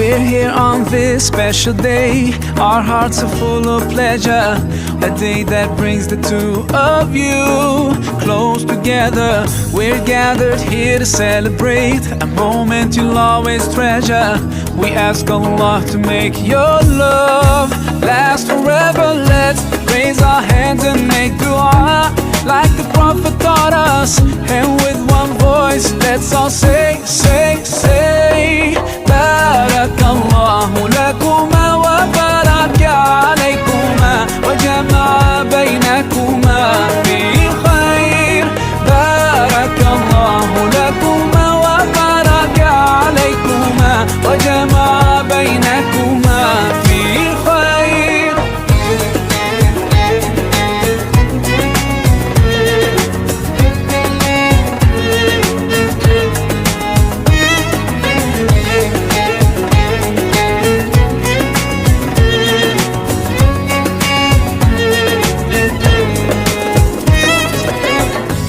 We're here on this special day. Our hearts are full of pleasure. A day that brings the two of you close together. We're gathered here to celebrate a moment you'll always treasure. We ask Allah to make your love last forever. Let's raise our hands and make dua like the Prophet taught us. And with one voice, let's all say, say, say, Barakallahu lakuma wa baraka alaykuma wa jama'a baynakuma fi khair. Barakallahu lakuma wa baraka alaykuma wa jama'a baynakuma fi khair.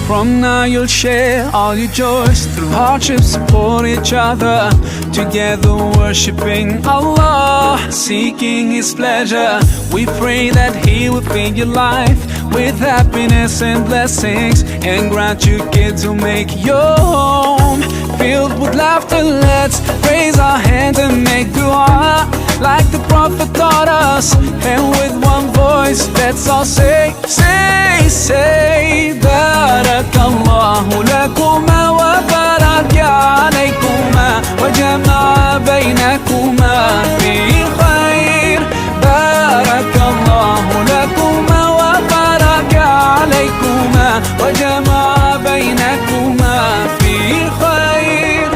From now you'll share all your joys. Through hardships support each other. Together worshipping Allah, seeking His pleasure. We pray that He will fill your life with happiness and blessings, and grant you kids who make your home filled with laughter. Let's raise our hands and make dua like the Prophet taught us. And with one voice, let's all say, say, say, Barakallahu lakuma wa baraka alaykuma wa jama'a baynakuma fi khair. Barakallahu lakuma wa baraka alaykuma wa jama'a baynakuma fi khair.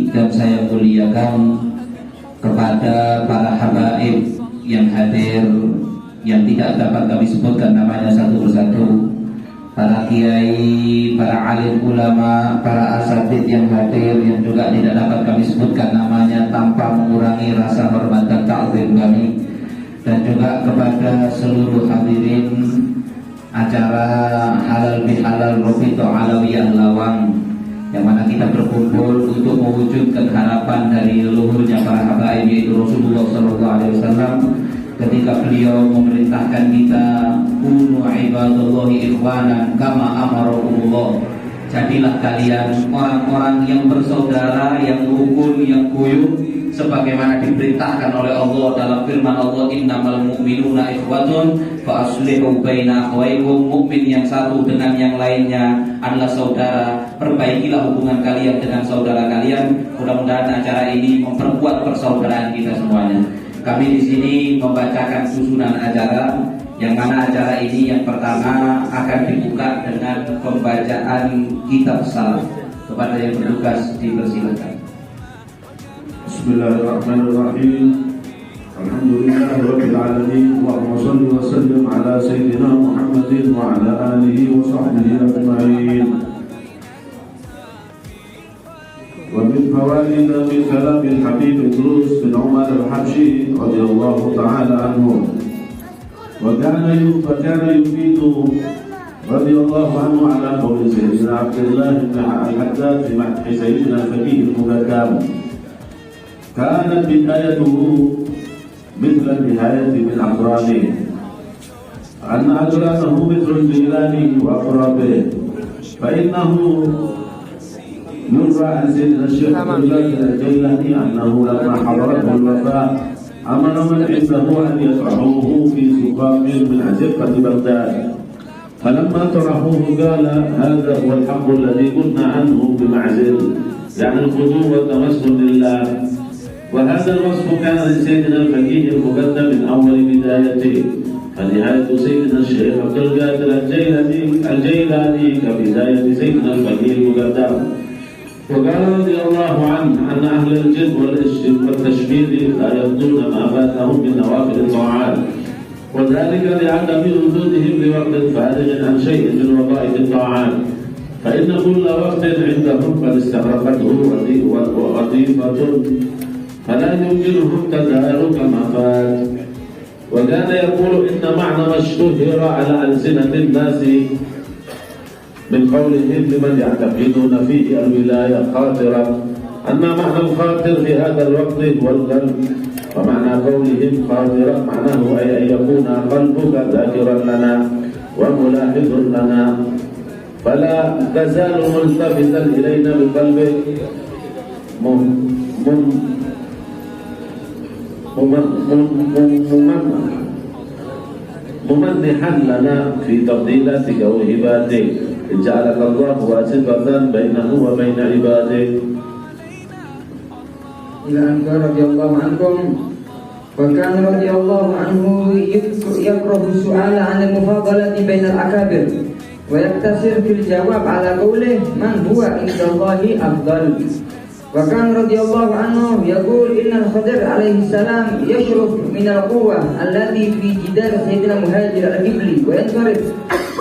Dan saya muliakan kepada para habaib yang hadir, yang tidak dapat kami sebutkan namanya satu persatu, para kiai, para alim ulama, para asatidz yang hadir, yang juga tidak dapat kami sebutkan namanya tanpa mengurangi rasa hormat dan ta'zim kami, dan juga kepada seluruh hadirin acara Halal Bihalal Rofito Alawiyah Lawang, yang mana kita berkumpul untuk mewujudkan harapan dari leluhurnya para habaib, yaitu Rasulullah SAW, ketika beliau memerintahkan kita kunu ibadallahi ikhwanan kama amarakumullah. Jadilah kalian orang-orang yang bersaudara, yang rukun, yang guyup, sebagaimana diperintahkan oleh Allah dalam firman Allah, innamal mu'minuna ikhwatun fa aslihu baina akhawaykum. Mukmin yang satu dengan yang lainnya adalah saudara, perbaikilah hubungan kalian dengan saudara kalian. Mudah-mudahan acara ini memperkuat persaudaraan kita semuanya. Kami di sini membacakan susunan acara, yang mana acara ini yang pertama akan dibuka dengan pembacaan kitab salam. Kepada yang bertugas dipersilakan. Bismillahirrahmanirrahim. Alhamdulillahirabbil alamin. Allahumma shalli wa sallim ala sayyidina Muhammadin wa ala alihi wa sahbihi ajma'in. Wa min fawaid min kalam al-habib Idrus bin Umar al-Habshi radhiyallahu ta'ala anhu. Wa kana yufidu radhiyallahu anhu ala qawli sayyidina Abdullah bin al-Haddad fi madhi sayyidina al-faqih al-muhakkam. كانت بدايته مثل النهاية من أقرانه، أن أجرانه مثل الجيلاني وأقرابه، فإنه يروى عن سيدنا الشيخ الجيلاني أنه لما حضرته الوفاة أمر من عنده أن يطرحوه في سقاق من أزقة بغداد، فلما طرحوه قال هذا هو الحق الذي كنا عنه بمعزل، يعني الخضوع والتوسل لله. وهذا الوصف كان لسيدنا الفقيه المقدم من أول بدايته، فنهاية سيدنا الشيخ عبد القادر الجيلاني كبداية سيدنا الفقيه المقدم. وقال رضي الله عنه أن أهل الجد والتشبيه لا يقضون ما فاتهم من نوافل الطاعات، وذلك لعدم وجودهم لوقت فارغ عن شيء من وظائف الطاعات، فإن كل وقت عندهم قد استغرقته وظيفة فلا يمكنهم تدارك ما فات. وكان يقول إن معنى ما اشتهر على ألسنة الناس من قولهم لمن يعتقدون فيه الولاية خاطرة أن معنى الخاطر في هذا الوقت هو القلب، ومعنى قولهم خاطرة معناه أي أن يكون قلبك ذاكرا لنا وملاحظ لنا، فلا تزال ملتفتا إلينا بقلبك ممنحا لنا في تفضيلاتك وهباتك، جعلك الله واسطة بينه وبين عباده. إلى أن قال رضي الله عنكم: وكان رضي الله عنه يكره السؤال عن المفاضلة بين الأكابر، ويقتصر في الجواب على قوله: من هو عند الله أفضل. وكان رضي الله عنه يقول: إن الخضر عليه السلام يشرب من القوة التي في جدار سيدنا مهاجر القبلي وينصرف،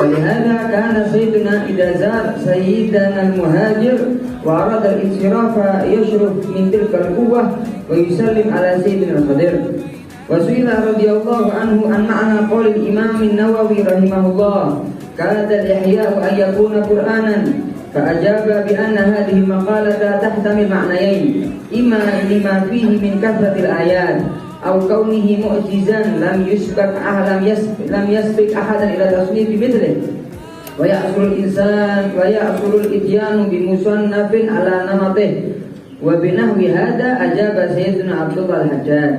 ولهذا كان سيدنا إذا زار سيدنا المهاجر وأراد الانصراف يشرب من تلك القوة ويسلم على سيدنا الخضر. وسئل رضي الله عنه عن معنى قول الإمام النووي رحمه الله: كاد الإحياء أن يكون قرآنا، فأجاب بأن هذه المقالة تحتمل معنيين: إما لما فيه من كثرة الآيات، أو كونه معجزا لم يسبق أحدا إلى تصنيف مثله، ويأصل الإتيان بمصنف على نمطه. وبنحو هذا أجاب سيدنا عبد الله الحجاج.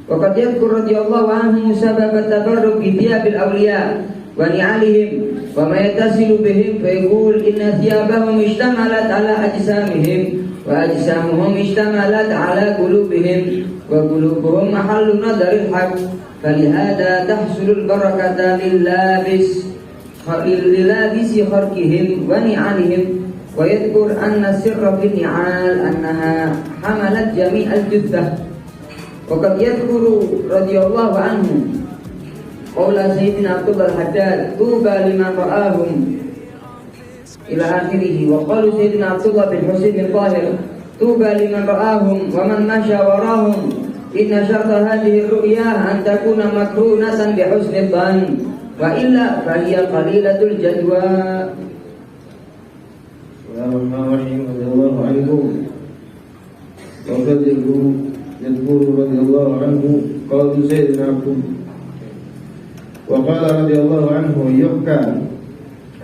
وقد يذكر رضي الله عنه سبب التبرك بثياب الأولياء ونعالهم وما يتصل بهم، فيقول: إن ثيابهم اشتملت على أجسامهم، وأجسامهم اشتملت على قلوبهم، وقلوبهم محل نظر الحق، فلهذا تحصل البركة للابس خرقهم ونعالهم. ويذكر أن السر في النعال أنها حملت جميع الجثة. وقد يذكر رضي الله عنه قول سيدنا عبد الله الحجاج: طوبى لمن رآهم إلى آخره. وقال سيدنا عبد الله بن حسين الطاهر: طوبى لمن رآهم ومن مشى وراهم، إن شرط هذه الرؤيا أن تكون مقرونة بحسن الظن، وإلا فهي قليلة الجدوى. الرحمن الرحيم. رضي الله عنه. وقد يذكر رضي الله عنه قول سيدنا عبد. وقال رضي الله عنه: يحكى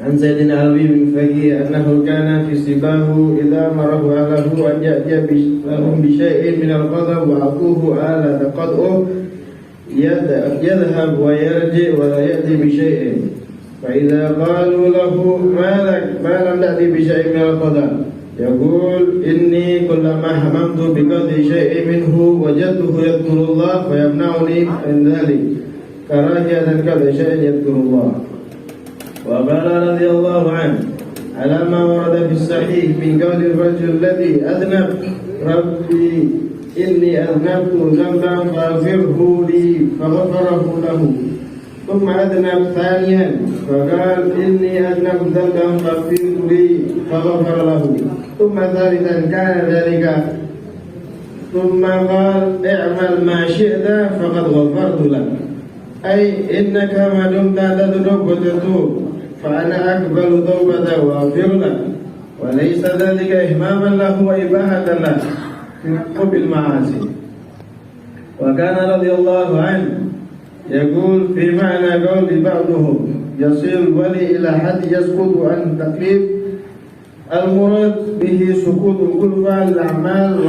عن سيدنا علي بن فقيه أنه كان في سباه إذا مره أهله أن يأتي لهم بشيء من الغضب وأخوه آلة قطعه يذهب ويرجع ولا يأتي بشيء، فإذا قالوا له: ما لك ما لم تأتي بشيء من القضاء؟ يقول: إني كلما هممت بقضي شيء منه وجدته يذكر الله فيمنعني من ذلك كراهية كذا شيء يذكر الله. وقال رضي الله عنه على ما ورد في الصحيح من قول الرجل الذي أذنب: ربي إني أذنبت ذنبا فاغفره لي، فغفره له. ثم أذنب ثانيا فقال: إني أذنبت ذنبا فاغفره لي، فغفر له. ثم ثالثا كان ذلك، ثم قال: اعمل ما شئت فقد غفرت لك، أي إنك ما دمت تذنب وتتوب فأنا أقبل توبته وأغفر لك، وليس ذلك إهماما له وإباحة له في حب المعاصي. وكان رضي الله عنه يقول في معنى قول بعضهم: يصير الولي إلى حد يسقط عن التكليف، المراد به سقوط الكلفة الأعمال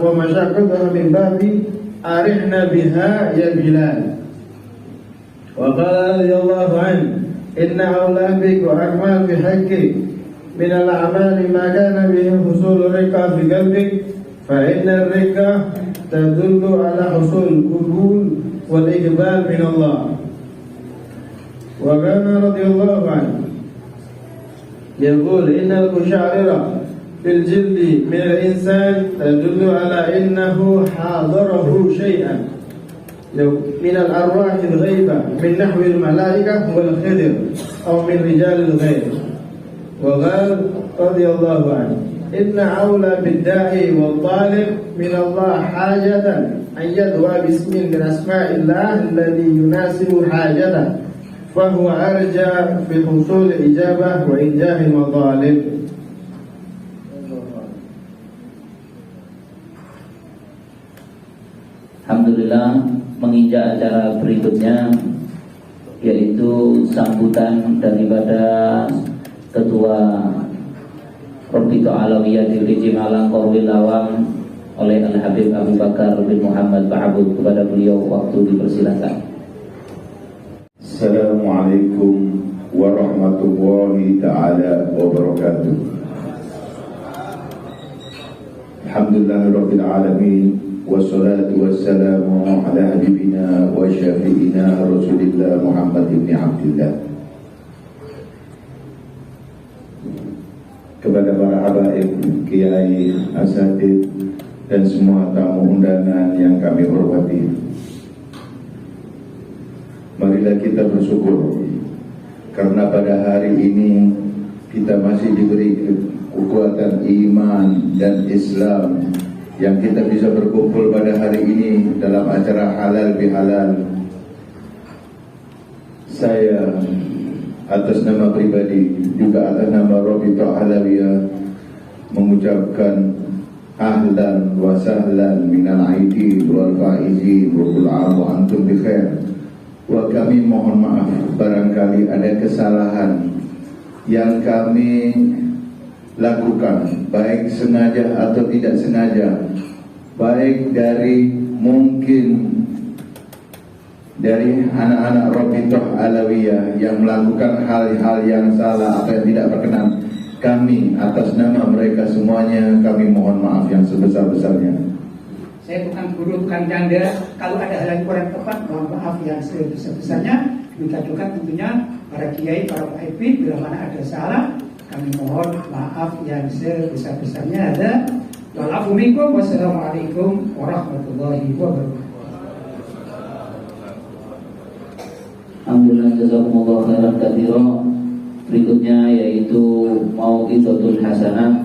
ومشاقتها من باب أرحنا بها يا بلال. وقال رضي الله عنه: إن أولى بك وأكمل في حقك من الأعمال ما كان به حصول الرقة في قلبك، فإن الرقة تدل على حصول القبول والإقبال من الله. وكان رضي الله عنه يقول إن القشعريرة في الجلد من الإنسان تدل على أنه حاضره شيئا من الأرواح الغيبة من نحو الملائكة والخضر أو من رجال الغيب. وقال رضي الله عنه إن أولى بالداعي والطالب من الله حاجة أن يدعو باسم من أسماء الله الذي يناسب حاجته فهو أرجى في حصول الإجابة وإنجاح المطالب. Alhamdulillah, menginjak acara berikutnya, yaitu sambutan daripada Ketua Rabita Alawiyah Divisi Malang Korwil Lawang oleh Al-Habib Abu Bakar bin Muhammad Ba'abud. Kepada beliau waktu dipersilakan. Assalamualaikum warahmatullahi ta'ala wabarakatuh. Alhamdulillahirabbil alamin, wassalatu wassalamu ala habibina wa syafi'ina Rasulillah Muhammad ibn Abdullah. Kepada para habaib, kiai, asatid, dan semua tamu undangan yang kami hormati, marilah kita bersyukur karena pada hari ini kita masih diberi kekuatan iman dan Islam yang kita bisa berkumpul pada hari ini dalam acara halal bihalal. Saya atas nama pribadi juga atas nama Rabita Alawiyah mengucapkan ahlan wa sahlan minal aidin wal faizin wa kullu 'am wa antum bi khair. Wa kami mohon maaf barangkali ada kesalahan yang kami lakukan, baik sengaja atau tidak sengaja, baik dari mungkin dari anak-anak Rabita Alawiyah yang melakukan hal-hal yang salah atau yang tidak berkenan. Kami atas nama mereka semuanya kami mohon maaf yang sebesar-besarnya. Saya bukan guru, bukan janda. Kalau ada hal yang kurang tepat, mohon maaf yang sebesar-besarnya. Kita juga tentunya para kiai, para pemimpin, bila mana ada salah, kami mohon maaf yang sebesar-besarnya. Ada. Wassalamualaikum warahmatullahi wabarakatuh. Alhamdulillah, jazakumullah khairan katsiran. Berikutnya yaitu Mau'izatul Hasanah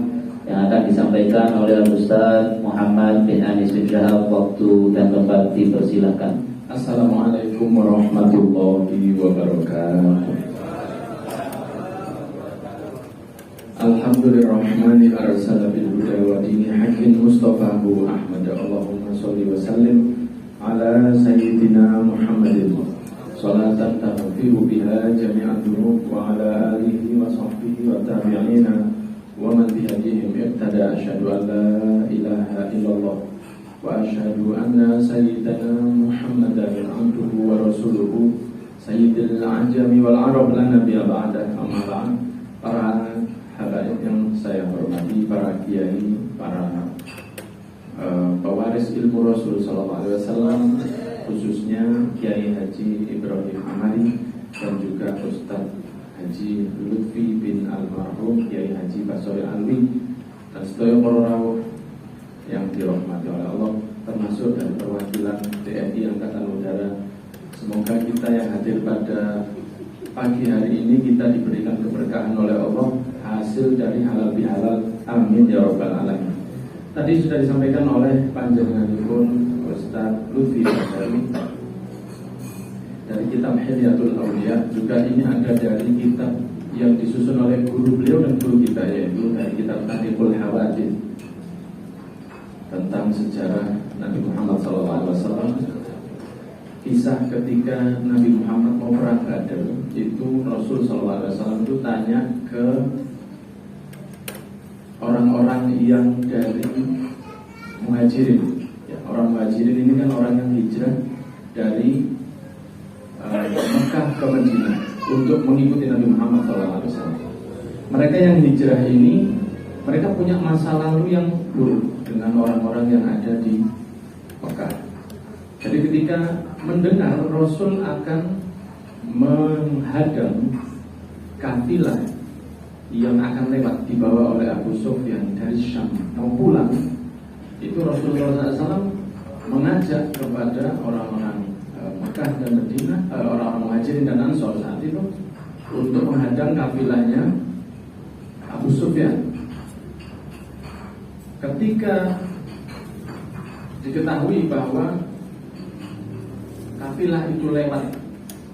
yang akan disampaikan oleh Ustaz Muhammad bin Anis bin Syahab. Waktu dan tempat dipersilakan. Assalamualaikum warahmatullahi wabarakatuh. Alhamdulillahirrahmani arsala bil huda wa dini haqqin mustafahu Ahmad. Allahumma sholli wa sallim ala sayyidina Muhammadin salatan taghfiru biha jami'an dzunub wa ala alihi wa sahbihi wa tabi'ina wa man bihadihim iqtada. Asyhadu an la ilaha illallah wa asyhadu anna sayyidana Muhammadan abduhu wa rasuluhu sayyidil ajami wal arab la nabiyya ba'da. Amma ba'd. Para hadirin yang saya hormati, para kiai, para pewaris ilmu Rasul sallallahu alaihi wasallam, khususnya Kiai Haji Ibrahim Amali dan juga Ustaz Haji Lutfi bin Almarhum Kiai Haji Basori Alwi dan sedaya para rawuh yang dirahmati oleh Allah, termasuk dari perwakilan TNI Angkatan Udara. Semoga kita yang hadir pada pagi hari ini kita diberikan keberkahan oleh Allah, hasil dari halal bihalal. Amin ya rabbal alamin. Tadi sudah disampaikan oleh panjenenganipun Ustaz Lutfi Basori dari kitab Hilyatul Awliya. Juga ini ada dari kitab yang disusun oleh guru beliau dan guru kita, yaitu dari kitab Tahqiqul Hawadits tentang sejarah Nabi Muhammad SAW. Kisah ketika Nabi Muhammad mau perang Badar, itu Rasul SAW itu tanya ke orang-orang yang dari Muhajirin. Orang Muhajirin ini kan orang yang hijrah dari Mekah ke Madinah untuk mengikuti Nabi Muhammad SAW. Mereka yang hijrah ini, mereka punya masa lalu yang buruk dengan orang-orang yang ada di Mekah. Jadi ketika mendengar Rasul akan menghadang kafilah yang akan lewat dibawa oleh Abu Sufyan dari Syam mau pulang, itu Rasulullah SAW mengajak kepada orang-orang Mekah dan Madinah, orang-orang Muhajirin dan Ansor saat itu untuk menghadang kafilahnya Abu Sufyan. Ketika diketahui bahwa kafilah itu lewat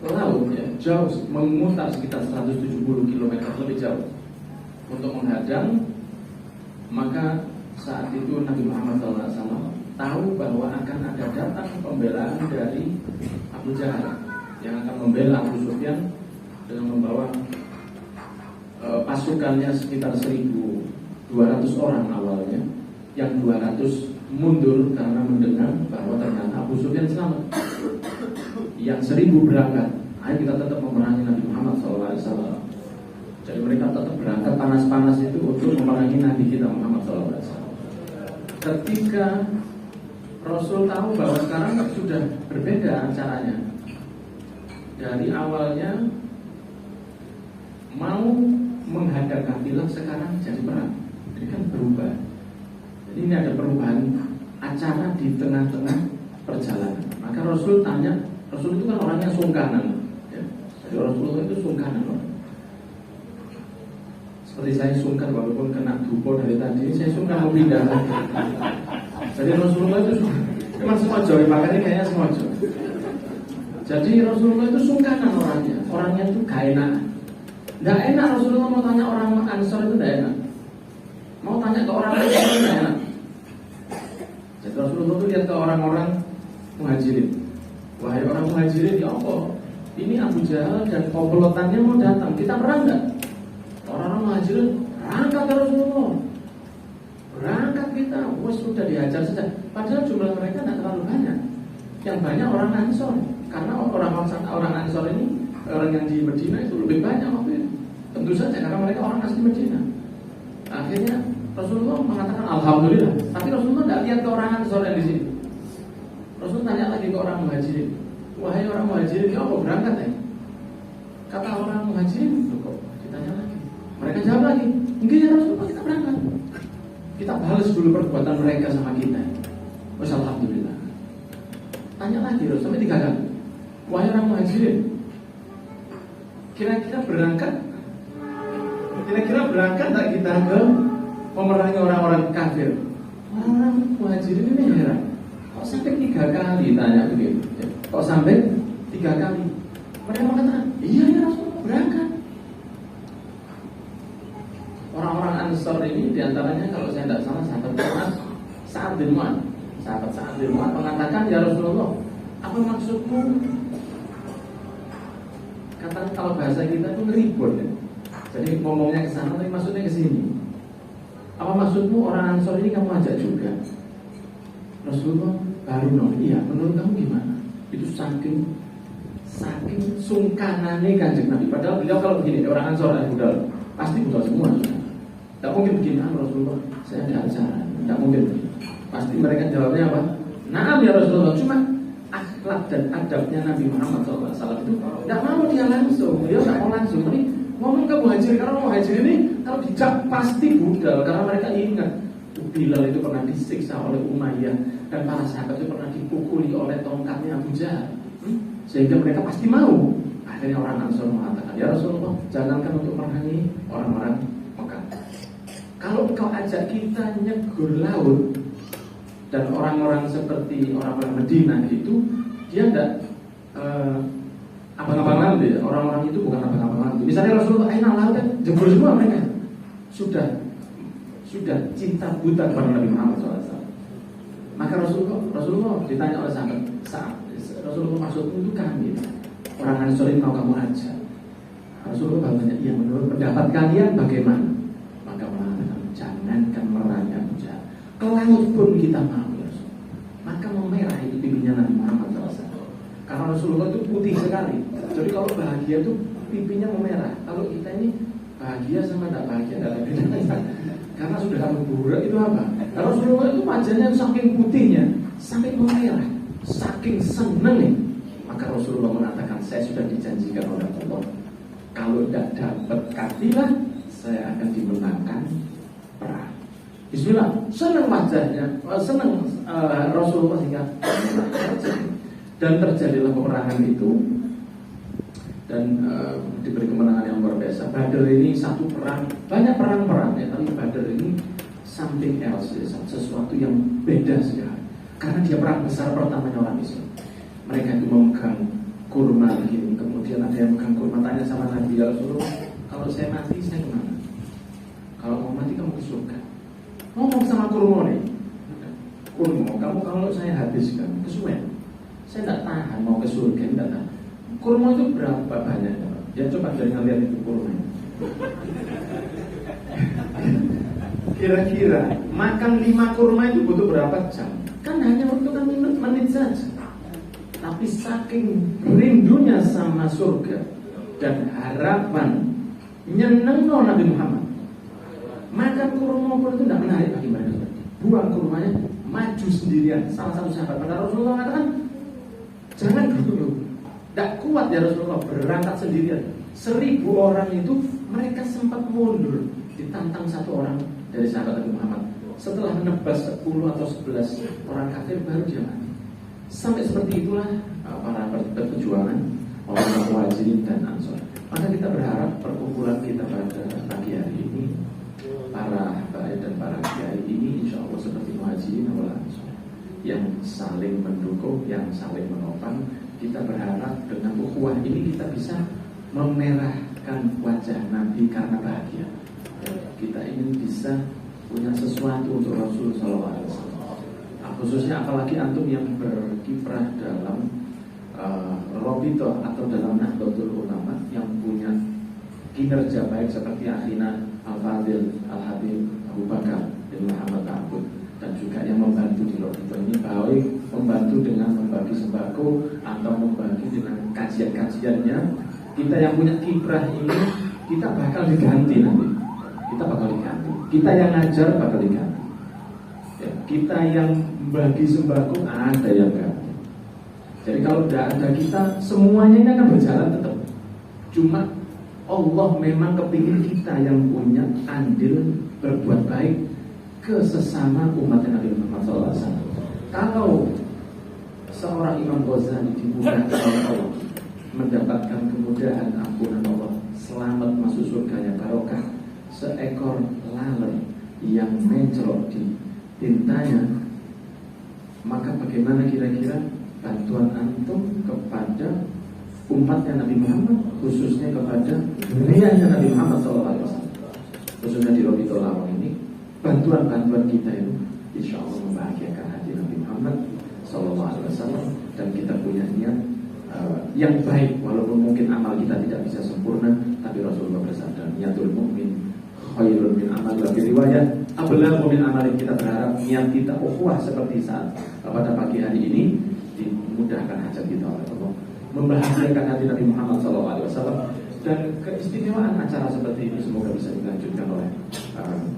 laut, ya, jauh, memutar sekitar 170 km lebih jauh untuk menghadang, maka saat itu Nabi Muhammad SAW tahu bahwa akan ada datang pembelaan dari Abu Jahal yang akan membela Abu Sufyan dengan membawa pasukannya sekitar 1.200 orang awalnya, yang 200 mundur karena mendengar bahwa ternyata Abu Sufyan selamat. Yang 1.000 berangkat, ayo kita tetap memerangi Nabi Muhammad SAW. Jadi mereka tetap berangkat panas-panas itu untuk memerangi Nabi kita Muhammad SAW. Ketika Rasul tahu bahwa sekarang sudah berbeda caranya. Dari awalnya mau menghadang kafilah, sekarang jadi perang. Jadi kan berubah. Jadi ini ada perubahan acara di tengah-tengah perjalanan. Maka Rasul tanya, Rasul itu kan orangnya sungkanan, ya. Jadi Rasulullah itu sungkanan. Seperti saya sungkan walaupun kena dupo dari tadi, saya sungkan mau pindah lagi. Jadi Rasulullah itu memang sengaja, makanya kayaknya sengaja. Jadi Rasulullah itu sungkanan orangnya itu gak enak. Gak enak Rasulullah mau tanya orang Ansor itu gak enak. Mau tanya ke orang lain itu gak enak. Jadi Rasulullah itu lihat ke orang-orang Muhajirin. Wahai orang Muhajirin, ya Allah, ini Abu Jahal dan komplotannya mau datang, kita perang gak? Orang-orang Muhajirin, berangkat ya Rasulullah, berangkat kita, sudah dihajar saja. Padahal jumlah mereka tidak terlalu banyak. Yang banyak orang Ansor, karena orang Ansor ini, orang yang di Medina itu lebih banyak waktu itu. Tentu saja karena mereka orang asli Medina. Akhirnya Rasulullah mengatakan Alhamdulillah. Tapi Rasulullah tidak lihat ke orang Ansor yang di sini. Rasul tanya lagi ke orang Muhajirin, wahai orang Muhajirin, ya Allah berangkat ya? Kata orang Muhajirin, kok ditanya lagi. Mereka jawab lagi, enggak ya Rasulullah, kita berangkat. Kita balas dulu perbuatan mereka sama kita. Alhamdulillah. Tanya lagi Rasul sampai 3 kali. Wahai orang Muhajirin, kira-kira berangkat tak kita ke memerangi orang-orang kafir? Orang Muhajirin ini heran. Kok sampai 3 kali tanya begitu? Kok sampai 3 kali? Mereka mengatakan, iya ya Rasulullah berangkat. Orang-orang Ansor ini diantaranya kalau saya tidak salah sahabat Sa'ad bin Mu'adz. Sahabat Sa'ad bin Mu'adz mengatakan, ya Rasulullah, apa maksudmu? Katakan kalau bahasa kita itu ngeribut ya. Jadi ngomongnya ke sana tapi maksudnya ke sini. Apa maksudmu orang Ansor ini kamu ajak juga? Rasulullah baru iya, menurut kamu gimana? Itu saking sungkanannya Kanjeng Nabi. Padahal beliau kalau begini, orang Ansor budal, pasti budal semua. Tidak mungkin begini, Rasulullah, saya ada acara. Tidak mungkin. Pasti mereka jawabnya apa? Naam ya Rasulullah. Cuma akhlak dan adabnya Nabi Muhammad SAW itu tidak mau dia langsung. Beliau tidak mau langsung. Ini ngomong ke Muhajirin, karena Muhajirin ini kalau dijak pasti budal, karena mereka ingat Bilal itu pernah disiksa oleh Umayyah dan para sahabat itu pernah dipukuli oleh tongkatnya Abu Jahal. Sehingga mereka pasti mau. Akhirnya orang Ansor mengatakan, ya Rasulullah, jangankan untuk memerangi orang-orang Mekah. Kalau kau ajak kita nyegur laut dan orang-orang seperti orang-orang Medina itu, dia tidak abang-abang laut ya. Orang-orang itu bukan abang-abang laut. Misalnya Rasulullah, laut kan jebol semua mereka. Sudah cinta buta kepada Nabi Muhammad SAW. Maka Rasulullah ditanya oleh sahabat, Rasulullah maksudmu itu kami, orang Ansor ini mau kamu aja. Rasulullah bertanya, iya menurut pendapat kalian bagaimana? Maka mengatakan, jangankan memerangi Abu Jahal, ke laut pun kita mau ya Rasul. Maka memerah itu pipinya Nabi Muhammad SAW. Karena Rasulullah itu putih sekali. Jadi kalau bahagia itu pipinya memerah. Kalau kita ini bahagia sama tidak bahagia tidak ada bedanya. Karena sudah kamu burak itu apa? Kalau Rasulullah itu wajahnya saking putihnya, sampai memerah, saking seneng nih. Maka Maka Rasulullah mengatakan, saya sudah dijanjikan oleh Allah, kalau tidak dapat kafilah, saya akan dimenangkan perang. Bismillah, senang wajahnya, senang Rasulullah sehingga dan terjadilah peperangan itu dan diberi kemenangan yang luar biasa. Badr ini satu perang, banyak perang-perang ya, tapi Badr ini something else, sesuatu yang beda sekali. Karena dia perang besar pertamanya orang Islam. Mereka itu memegang kurma begini, kemudian ada yang memegang kurma, tanya sama Nabi, ya Rasulullah, kalau saya mati saya kemana? Kalau mau mati kamu ke surga. Ngomong sama kurma nih, kurma, kamu kalau saya habiskan kesuwen, saya tidak tahan mau ke surga, tidak tahan. Kurma itu berapa banyaknya? Ya coba jangan lihat itu kurma. Kira-kira makan 5 kurma itu butuh berapa jam? Kan hanya butuh menit saja. Tapi saking rindunya sama surga dan harapan nyeneng Nabi Muhammad, makan kurma pun itu tidak menarik bagi mereka. Buang kurmanya, maju sendirian. Salah satu sahabat pada Rasulullah mengatakan, jangan dulu, tidak kuat ya Rasulullah, berangkat sendirian. 1000 orang itu mereka sempat mundur, ditantang satu orang dari sahabat Nabi Muhammad. Setelah menebas 10 atau 11 orang kafir, baru dia mati. Sampai seperti itulah para perjuangan orang Muhajirin dan Ansor. Maka kita berharap perkumpulan kita pada pagi hari ini, para habaib dan para kiai ini insya Allah seperti Muhajirin dan Ansor, yang saling mendukung, yang saling menopang. Kita berharap dengan ukhuwah ini kita bisa memerahkan wajah Nabi karena bahagia. Kita ingin bisa punya sesuatu untuk Rasul Sallallahu Alaihi Wasallam. Khususnya apalagi antum yang berkiprah dalam Robito atau dalam Nahdlatul Ulama, yang punya kinerja baik seperti akhina Al-Fadil Al-Habib Abu Bakar bin Muhammad Ta'abud, dan juga yang membantu di Robito ini, baik membantu dengan membagi sembako atau membagi dengan kajian-kajiannya. Kita yang punya kiprah ini, kita bakal diganti nanti. Kita bakal diganti. Kita yang ngajar bakal diganti. Ya, kita yang bagi sembako ada yang ganti. Jadi kalau tidak ada kita, semuanya ini akan berjalan tetap. Cuma Allah memang kepingin kita yang punya andil berbuat baik ke sesama umat Nabi Muhammad SAW. Kalau seorang Imam Ghazali dimudahkan oleh Allah, mendapatkan kemudahan ampunan Allah, selamat masuk surganya barokah seekor laler yang mencrot di tintanya, maka bagaimana kira-kira bantuan antum kepada umatnya Nabi Muhammad, khususnya kepada dunianya Nabi Muhammad SAW, khususnya di Robito Lawang ini, bantuan-bantuan kita itu insya Allah membahagiakan hati Nabi Muhammad SAW, dan kita punya niat yang baik, walaupun mungkin amal kita tidak bisa sempurna, tapi Rasulullah bersabda, niatul mu'min khairun min amal. Bagi riwayat ablagu min amal. Kita berharap niat kita ukhuwah seperti saat pada pagi hari ini, dimudahkan hajat kita oleh Allah, membahagiakan hati Nabi Muhammad SAW, dan keistimewaan acara seperti ini semoga bisa dilanjutkan oleh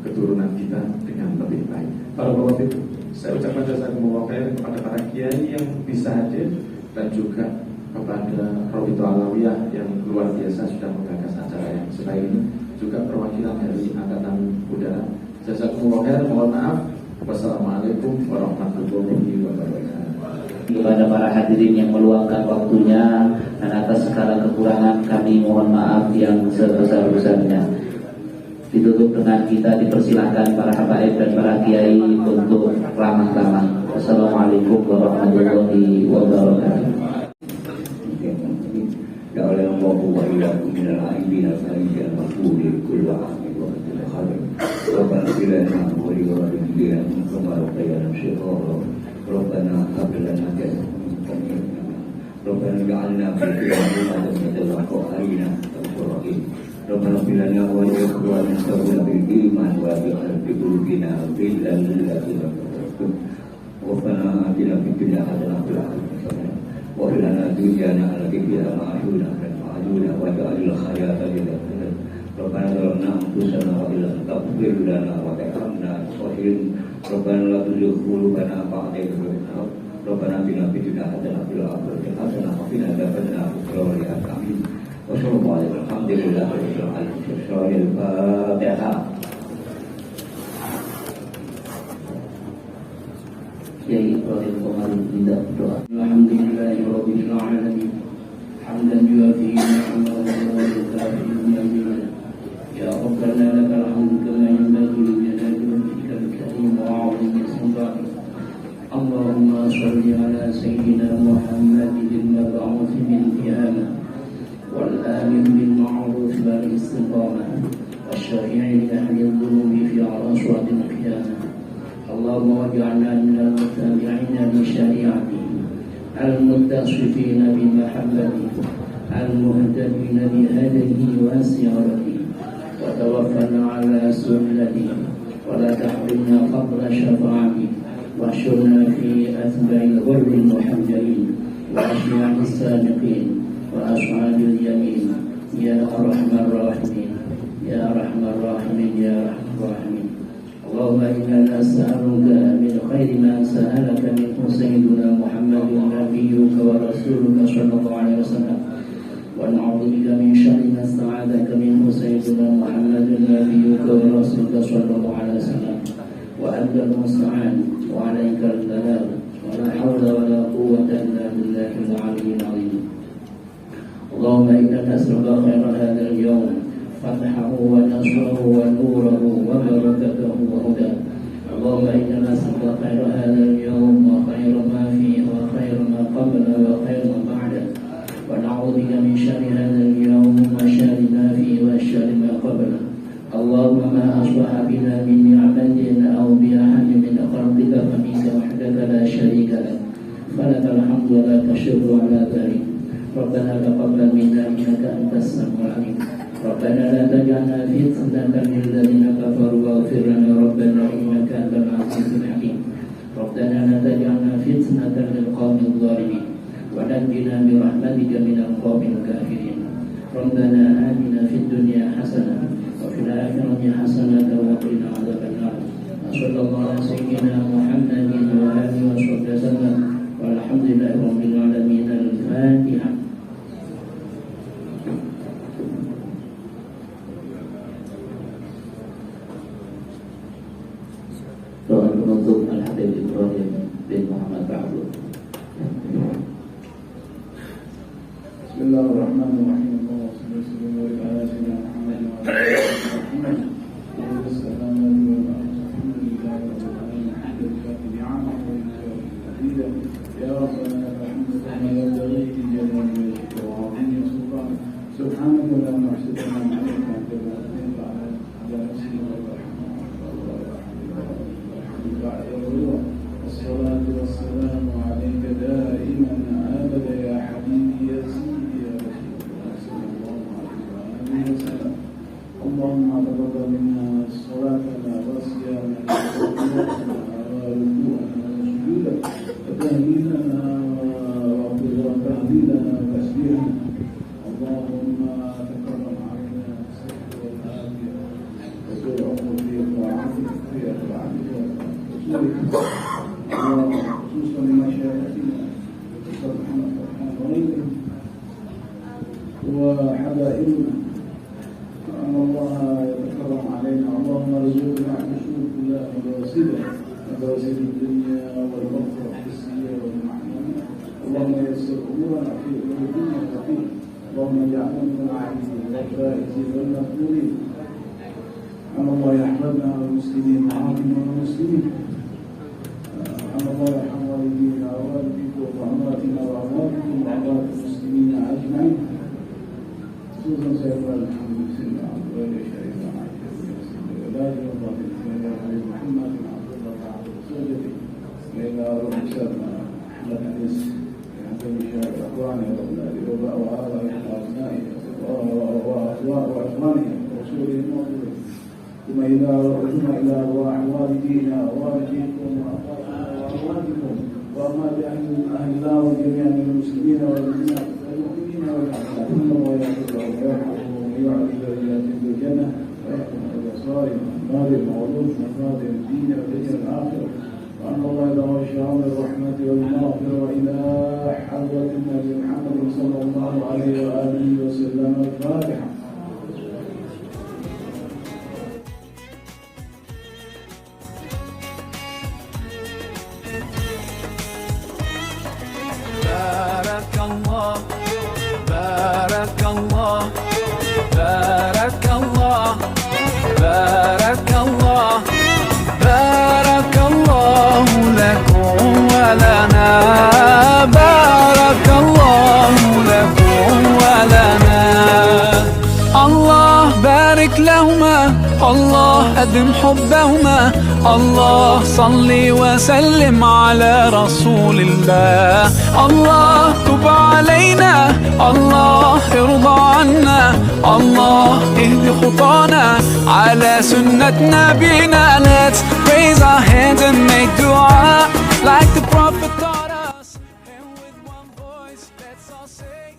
keturunan kita dengan lebih baik. Para bapak ibu, saya ucapkan jazakumullah khairan kepada para kiai yang bisa hadir, dan juga kepada Robito Alawiyah yang luar biasa sudah menggagas acara yang sebaik ini, juga perwakilan dari Angkatan Udara. Jazakumullah khairan, mohon maaf. Wassalamualaikum warahmatullahi wabarakatuh. Kepada para hadirin yang meluangkan waktunya, dan atas segala kekurangan kami mohon maaf yang sebesar-besarnya. Ditutup dengan kita dipersilahkan para habaib dan para kiai untuk ramah-ramah. Wassalamualaikum warahmatullahi wabarakatuh. Ya Allah, wa ilakum minal aibin al-aibin al-maqbuli kullu amin wa kullu khair. Rabbana bilana wa li walidina kama rabbayana shighara. Rabbana hab lana min Rabbana ja'alna fi qiyamina wa qur'ana. Rabbana bilana wa li ikhwana sabuna bil iman wa bi qulubina ghillan lil ladzina amanu. Rabbana atina fid dunya hasanah wa fil akhirati hasanah. وَلَنَا دُنْيَانَا الَّتِي فِيهَا مَعَاشُونَا وَاجْعَلْ الْحَيَاةَ زِيَادَةً لَنَا رَبَّنَا ظَلَمْنَا أَنفُسَنَا وَإِن لَّمْ تَغْفِرْ لَنَا وَتَرْحَمْنَا رَبَّنَا لَا تُزِغْ قُلُوبَنَا بَعْدَ إِذْ هَدَيْتَنَا رَبَّنَا آتِنَا فِي الدُّنْيَا حَسَنَةً وَفِي الْآخِرَةِ حَسَنَةً وقنا عذاب النار برحمتك يا ارحم وصلى الله عليه الحمد لله رب العالمين. الفاتحة. Kiai Ibrahim Komari tidak berdoa. Alhamdulillahirabbil alamin. Hamdan yuafi ni'amahu wa yukafi ni'amahu. Ya Rabbana lakal hamdu kama yanbaghi li jalali wajhikal karim wa 'azimi sultanik. Allahumma shalli ala sayyidina Muhammadin al-mab'uth min qiyamah wal amir bil ma'ruf wal istiqamah wasyari'i li ahli al-dhunubi fi arasati al-qiyamah. اللهم واجعلنا من المتبعين لشريعته المتصفين بمحبته المهتدين بهديه وسيرته وتوفنا على سنته ولا تحرمنا فضل شفاعته واحشرنا في أتباع الغر المحجلين وأشياع السابقين وأصحاب اليمين يا أرحم الراحمين يا أرحم الراحمين يا أرحم الراحمين. اللهم إنا نسألك من خير ما سألك منه سيدنا محمد نبيك ورسولك صلى الله عليه وسلم ونعوذ بك من شر ما استعاذك منه سيدنا محمد نبيك ورسولك صلى الله عليه وسلم وأنت المستعان وعليك البلاغ ولا حول ولا قوة إلا بالله العلي العظيم. اللهم إنا نسألك خير هذا اليوم فتحه ونصره ونوره وبركته وهداه. اللهم إنا نسألك خير هذا اليوم وخير ما فيه وخير ما قبله وخير ما بعده ونعوذ بك من شر هذا اليوم وشر ما فيه وشر ما قبله. اللهم ما أصبح بنا من نعمة أو بأحد من خلقك فمنك وحدك لا شريك لك فلك الحمد ولك الشكر على ذلك. ربنا تقبل منا إنك أنت السميع العليم. ربنا لا تجعلنا فتنة للذين كفروا واغفر لنا ربنا إنك أنت العزيز الحكيم. ربنا لا تجعلنا فتنة للقوم الظالمين ونجنا برحمتك من القوم الكافرين. ربنا آتنا في الدنيا حسنة وفي الآخرة حسنة وقنا عذاب النار. وصلى الله على سيدنا محمد وآله وصحبه وسلم والحمد لله رب العالمين. الفاتحة. Doa penutup Al-Habib Ibrahim bin Muhammad Ba'bud. Bismillahirrahmanirrahim. Allahumma shalli ala sayyidina Muhammad wa ala ali Muhammad. Ya Rabbana lakal hamdu kama yanbaghi li jalali wajhika wa 'azimi sultanik. Subhanaka la nuhsi thanan 'alayka anta al-'azim ala nafsika wa والصلاة والسلام عليك دائما أبدا يا حبيبي يا سيدي يا رسول الله صلى الله عليه وسلم. اللهم تقبل منا صلاتنا وصيامنا وركوعنا وسجودنا وتهليلنا وتهليلنا وتسبيحنا. اللهم تكرم علينا بالصحة والعافية وطول عمر في طاعتك في طاعتك خصوصا لمشايخنا سبحانه وتعالى وحبائبنا أن الله يتكرم علينا. اللهم ارزقنا حصول كل مدرسة الدنيا والمغفرة الحسية والمعنوية. اللهم يسر أمورنا في الدنيا والدين. اللهم اجعلنا من العاجزين والفائزين والمقبولين. أن الله يحفظنا والمسلمين وعافنا والمسلمين. أن الله يرحم والدينا ووالديكم وأمواتنا وأمواتكم وأموات المسلمين أجمعين. خصوصا سيدنا الحمد سيدنا عبد الله الشريف وعائشة ولاده وفاطمة وآل محمد عبد الله تعالى وزوجته وإلى روح سيدنا أحمد أنس يعتني بشهادة إخوانه وأولاده وآبائه وأبنائه وأخوانه ورسوله الموجود. ثم إلى أرواح والدينا ووالديكم وأخواتكم وأموات أهل الله وجميع المسلمين والمؤمنين والمؤمنين ثم ويغفر ويرحمه ويعلي درجاتهم بالجنة ويحكم بأبصارهم وأنوارهم وعلوم مفاتن الدين والدنيا الآخرة. وأن الله يتغشى بالرحمة والمغفرة إلى حضرة النبي محمد الله أدم حبهما الله صل وسلم على رسول الله الله تب علينا الله ارضى عنا الله اهد خطانا على سنة نبينا. Let's raise our hands and make dua like the Prophet taught us, and with one voice let's all say